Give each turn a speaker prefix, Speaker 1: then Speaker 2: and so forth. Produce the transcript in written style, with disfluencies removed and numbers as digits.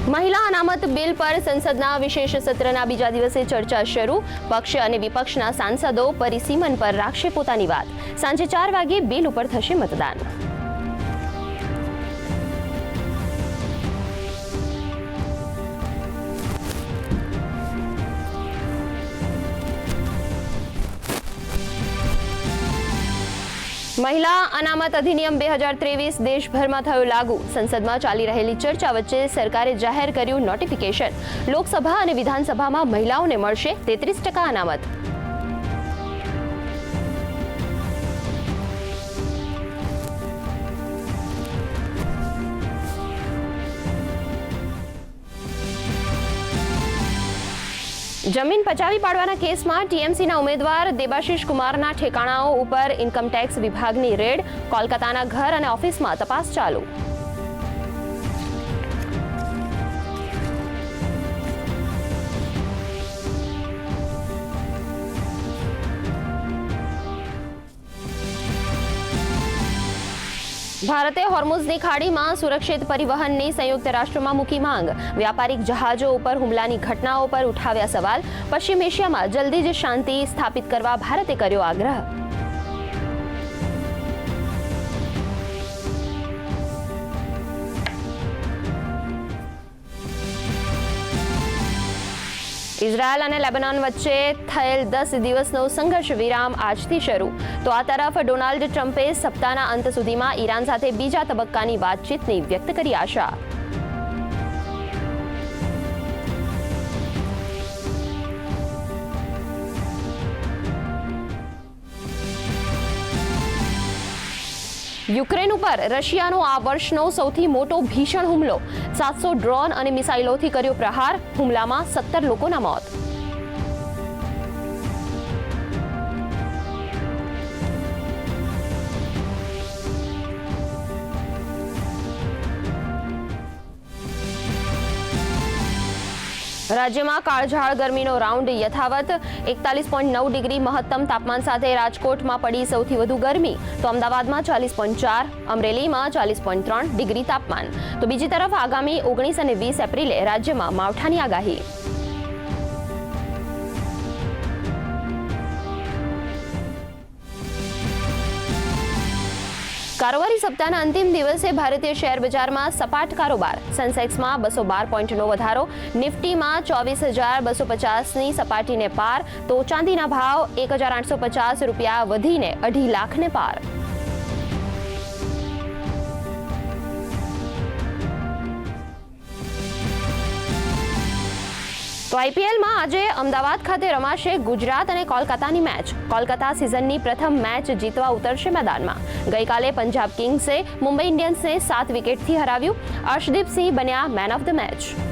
Speaker 1: મહિલા અનામત બિલ પર સંસદના વિશેષ સત્રના બીજા દિવસે ચર્ચા શરૂ. પક્ષ અને વિપક્ષના સાંસદો પરિસીમન પર રાખશે પોતાની વાત. સાંજે 4 વાગે બિલ ઉપર થશે મતદાન. મહિલા અનામત અધિનિયમ 2023 દેશભરમાં થયો લાગુ. સંસદમાં ચાલી રહેલી ચર્ચા વચ્ચે સરકારે જાહેર કર્યું નોટિફિકેશન. લોકસભા અને વિધાનસભામાં મહિલાઓને મળશે 33% અનામત. જમીન પચાવી પાડવાના કેસમાં ટીએમસીના ઉમેદવાર દેબાશિષ કુમારના ઠેકાણાઓ ઉપર ઇન્કમટેક્સ વિભાગની રેડ. કોલકાતાના ઘર અને ઓફિસમાં તપાસ ચાલુ. ભારતે હોર્મુઝની ખાડીમાં સુરક્ષિત પરિવહનની સંયુક્ત રાષ્ટ્રમાં મૂકી માંગ. વ્યાપારિક જહાજો ઉપર હુમલાની ઘટનાઓ પર ઉઠાવ્યા સવાલ. પશ્ચિમ એશિયામાં જલ્દી જ શાંતિ સ્થાપિત કરવા ભારતે કર્યો આગ્રહ. ઇઝરાયલ અને લેબનાન વચ્ચે થયેલ 10 દિવસનો સંઘર્ષ વિરામ આજથી શરૂ. તો આ તરફ ડોનાલ્ડ ટ્રમ્પે સપ્તાહના અંત સુધીમાં ઈરાન સાથે બીજા તબક્કાની વાતચીતની વ્યક્ત કરી આશા. યુક્રેન ઉપર રશિયાનો આ વર્ષનો સૌથી મોટો ભીષણ હુમલો. 700 ડ્રોન અને મિસાઇલોથી કર્યો પ્રહાર. હુમલામાં 17 લોકોના મોત. રાજ્યમાં કાળઝાળ ગરમીનો રાઉન્ડ યથાવત. 41.9 ડિગ્રી મહત્તમ તાપમાન સાથે રાજકોટમાં પડી સૌથી વધુ ગરમી. તો અમદાવાદમાં 40.4, અમરેલીમાં 40.3 ડિગ્રી તાપમાન. તો બીજી તરફ આગામી 19 અને 20 એપ્રિલે રાજ્યમાં માવઠાની આગાહી. કારોબારી સપ્તાહના અંતિમ દિવસે ભારતીય શેર બજારમાં સપાટ કારોબાર. સેન્સેક્સમાં 212 પોઈન્ટનો વધારો. નિફ્ટીમાં 24,250ની સપાટીને પાર. તો ચાંદીના ભાવ 1,850 રૂપિયા વધીને 2.5 લાખને પાર. તો આઈપીએલમાં આજે અમદાવાદ ખાતે રમાશે ગુજરાત અને કોલકાતાની મેચ. કોલકાતા સિઝનની પ્રથમ મેચ જીતવા ઉતરશે મેદાનમાં. ગઈકાલે પંજાબ કિંગ્સે મુંબઈ ઇન્ડિયન્સને 7 વિકેટથી હરાવ્યું. અર્શદીપ સિંહ બન્યા મેન ઓફ ધ મેચ.